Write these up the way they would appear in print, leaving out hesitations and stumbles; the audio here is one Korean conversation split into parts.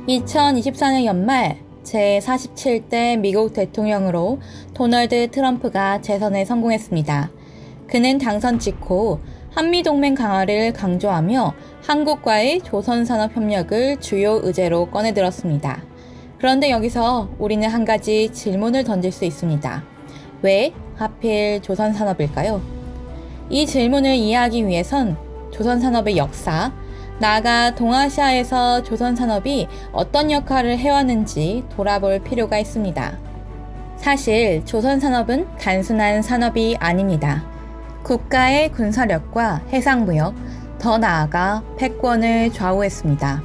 2024년 연말 제47대 미국 대통령으로 도널드 트럼프가 재선에 성공했습니다. 그는 당선 직후 한미동맹 강화를 강조하며 한국과의 조선산업협력을 주요 의제로 꺼내들었습니다. 그런데 여기서 우리는 한 가지 질문을 던질 수 있습니다. 왜 하필 조선산업일까요? 이 질문을 이해하기 위해선 조선산업의 역사, 나아가 동아시아에서 조선산업이 어떤 역할을 해왔는지 돌아볼 필요가 있습니다. 사실 조선산업은 단순한 산업이 아닙니다. 국가의 군사력과 해상무역, 더 나아가 패권을 좌우했습니다.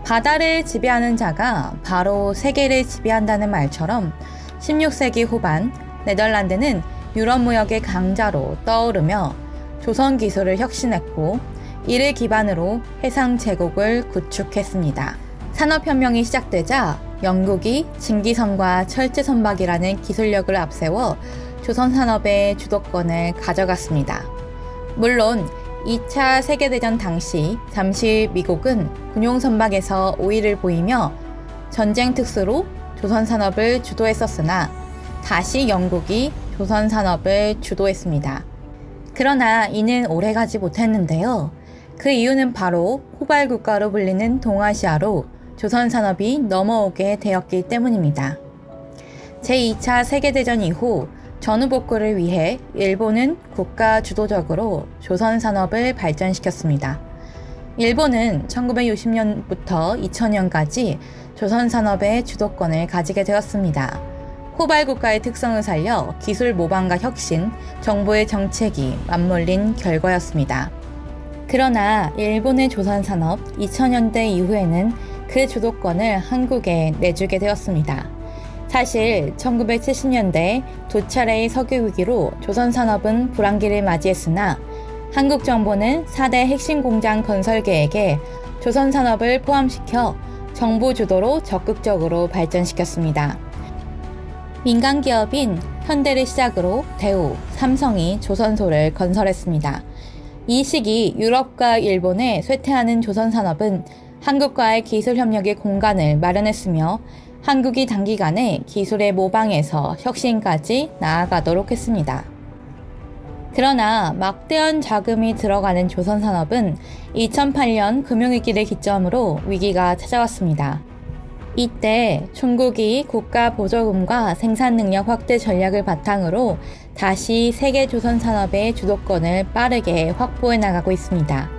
바다를 지배하는 자가 바로 세계를 지배한다는 말처럼 16세기 후반 네덜란드는 유럽 무역의 강자로 떠오르며 조선 기술을 혁신했고 이를 기반으로 해상 제국을 구축했습니다. 산업혁명이 시작되자 영국이 증기선과 철제선박이라는 기술력을 앞세워 조선산업의 주도권을 가져갔습니다. 물론 2차 세계대전 당시 잠시 미국은 군용선박에서 우위를 보이며 전쟁 특수로 조선산업을 주도했었으나 다시 영국이 조선산업을 주도했습니다. 그러나 이는 오래가지 못했는데요. 그 이유는 바로 호발국가로 불리는 동아시아로 조선산업이 넘어오게 되었기 때문입니다. 제2차 세계대전 이후 전후복구를 위해 일본은 국가 주도적으로 조선산업을 발전시켰습니다. 일본은 1960년부터 2000년까지 조선산업의 주도권을 가지게 되었습니다. 호발국가의 특성을 살려 기술 모방과 혁신, 정부의 정책이 맞물린 결과였습니다. 그러나 일본의 조선산업 2000년대 이후에는 그 주도권을 한국에 내주게 되었습니다. 사실 1970년대 두 차례의 석유 위기로 조선산업은 불황기를 맞이했으나 한국 정부는 4대 핵심 공장 건설 계획에 조선산업을 포함시켜 정부 주도로 적극적으로 발전시켰습니다. 민간 기업인 현대를 시작으로 대우, 삼성이 조선소를 건설했습니다. 이 시기 유럽과 일본에 쇠퇴하는 조선산업은 한국과의 기술 협력의 공간을 마련했으며 한국이 단기간에 기술의 모방에서 혁신까지 나아가도록 했습니다. 그러나 막대한 자금이 들어가는 조선산업은 2008년 금융위기를 기점으로 위기가 찾아왔습니다. 이때 중국이 국가 보조금과 생산 능력 확대 전략을 바탕으로 다시 세계 조선산업의 주도권을 빠르게 확보해 나가고 있습니다.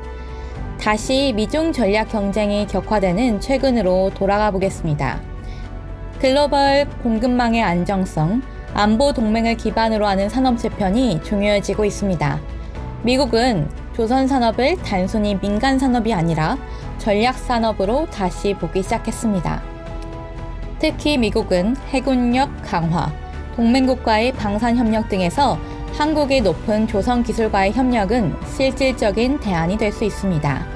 다시 미중 전략 경쟁이 격화되는 최근으로 돌아가 보겠습니다. 글로벌 공급망의 안정성, 안보 동맹을 기반으로 하는 산업 재편이 중요해지고 있습니다. 미국은 조선산업을 단순히 민간 산업이 아니라 전략 산업으로 다시 보기 시작했습니다. 특히 미국은 해군력 강화, 동맹국과의 방산협력 등에서 한국의 높은 조선 기술과의 협력은 실질적인 대안이 될 수 있습니다.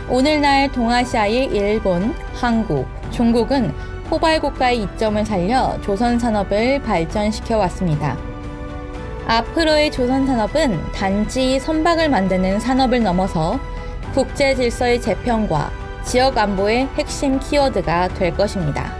오늘날 동아시아의 일본, 한국, 중국은 호발국가의 이점을 살려 조선산업을 발전시켜 왔습니다. 앞으로의 조선산업은 단지 선박을 만드는 산업을 넘어서 국제 질서의 재편과 지역 안보의 핵심 키워드가 될 것입니다.